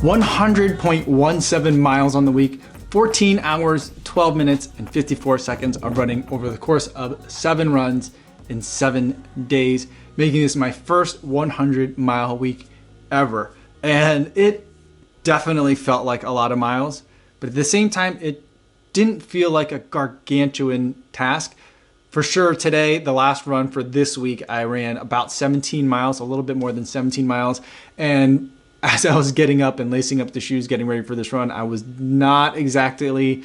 100.17 miles on the week, 14 hours, 12 minutes, and 54 seconds of running over the course of 7 runs in 7 days, making this my first 100-mile week ever. And it definitely felt like a lot of miles, but at the same time, it didn't feel like a gargantuan task. For sure, today, the last run for this week, I ran about 17 miles, a little bit more than 17 miles. And as I was getting up and lacing up the shoes, getting ready for this run, I was not exactly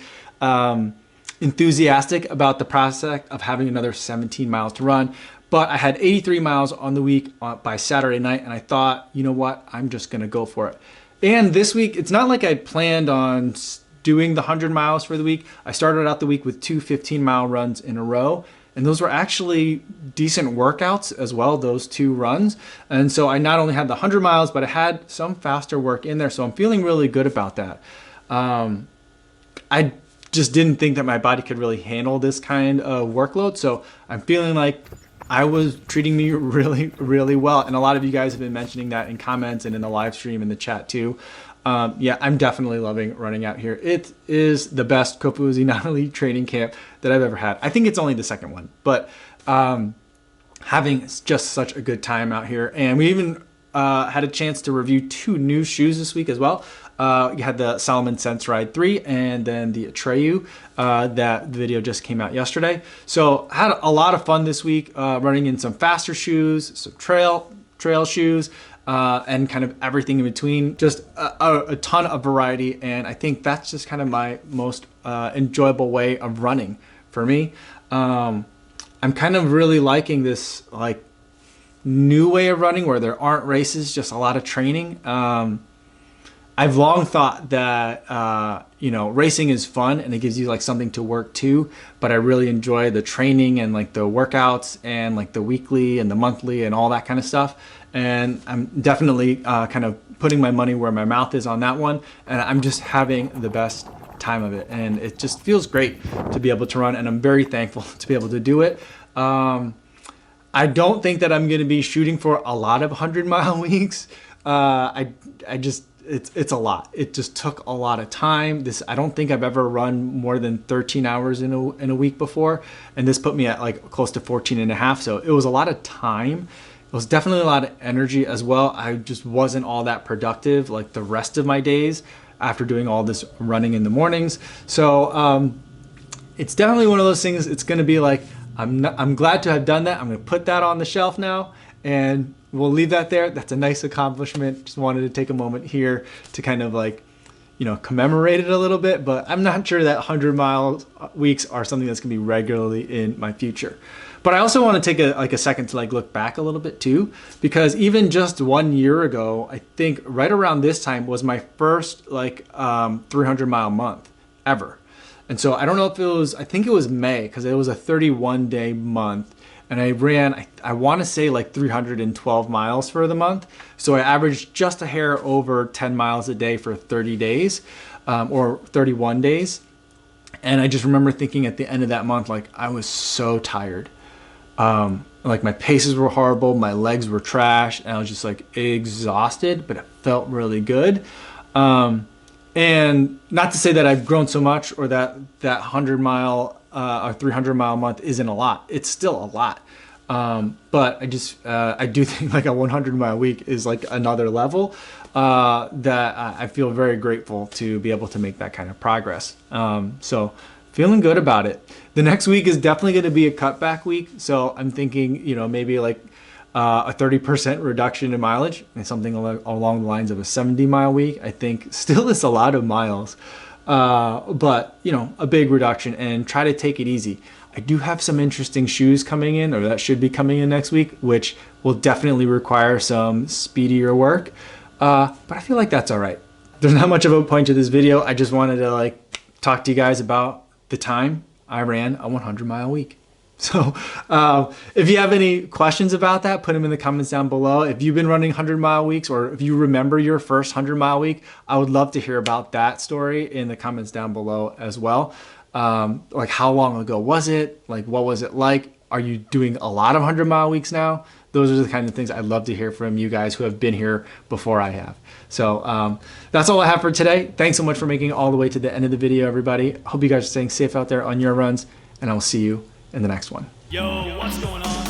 enthusiastic about the prospect of having another 17 miles to run. But I had 83 miles on the week by Saturday night, and I thought, you know what, I'm just gonna go for it. And this week, it's not like I planned on doing the 100 miles for the week. I started out the week with 2 15-mile runs in a row, and those were actually decent workouts as well, those 2 runs. And so I not only had the 100 miles, but I had some faster work in there. So I'm feeling really good about that. I just didn't think that my body could really handle this kind of workload. So I'm feeling like I was treating me really, really well. And a lot of you guys have been mentioning that in comments and in the live stream in the chat too. Yeah, I'm definitely loving running out here. It is the best Kofuzi non-elite training camp that I've ever had. I think it's only the second one, but having just such a good time out here. And we even had a chance to review 2 new shoes this week as well. You had the Salomon Sense Ride 3 and then the Atreyu. That video just came out yesterday. So I had a lot of fun this week running in some faster shoes, some trail shoes, and kind of everything in between. Just a ton of variety, and I think that's just kind of my most enjoyable way of running for me. I'm kind of really liking this like new way of running where there aren't races, just a lot of training. I've long thought that you know, racing is fun and it gives you like something to work to, but I really enjoy the training and like the workouts and like the weekly and the monthly and all that kind of stuff. And I'm definitely kind of putting my money where my mouth is on that one, and I'm just having the best time of it, and it just feels great to be able to run, and I'm very thankful to be able to do it. I don't think that I'm going to be shooting for a lot of 100-mile weeks. It's a lot. It just took a lot of time. I don't think I've ever run more than 13 hours in a week before, and this put me at like close to 14 and a half. So it was a lot of time. It was definitely a lot of energy as well. I just wasn't all that productive like the rest of my days after doing all this running in the mornings. So it's definitely one of those things. It's going to be like, I'm glad to have done that. I'm going to put that on the shelf now, and we'll leave that there. That's a nice accomplishment. Just wanted to take a moment here to kind of like, you know, commemorate it a little bit, but I'm not sure that 100-mile weeks are something that's going to be regularly in my future. But I also want to take a second to like look back a little bit too, because even just 1 year ago, I think right around this time was my first like 300-mile month ever. And so I don't know if it was, I think it was May, because it was a 31-day month. And I ran, I want to say like 312 miles for the month. So I averaged just a hair over 10 miles a day for 30 days or 31 days. And I just remember thinking at the end of that month, like I was so tired. Like my paces were horrible, my legs were trash, and I was just like exhausted, but it felt really good. And not to say that I've grown so much or that 100-mile or 300-mile month isn't a lot. It's still a lot. But I do think like a 100-mile week is like another level that I feel very grateful to be able to make that kind of progress. So feeling good about it. The next week is definitely going to be a cutback week. So I'm thinking, you know, maybe like a 30% reduction in mileage and something along the lines of a 70-mile week. I think still is a lot of miles, but you know, a big reduction, and try to take it easy. I do have some interesting shoes coming in, or that should be coming in next week, which will definitely require some speedier work. But I feel like that's all right. There's not much of a point to this video. I just wanted to like talk to you guys about the time I ran a 100-mile week. So if you have any questions about that, put them in the comments down below. If you've been running 100-mile weeks, or if you remember your first 100-mile week, I would love to hear about that story in the comments down below as well. Like how long ago was it? Like what was it like? Are you doing a lot of 100-mile weeks now? those are the kind of things I'd love to hear from you guys who have been here before I have. So that's all I have for today. Thanks so much for making it all the way to the end of the video, everybody. Hope you guys are staying safe out there on your runs, and I will see you in the next one. Yo, what's going on?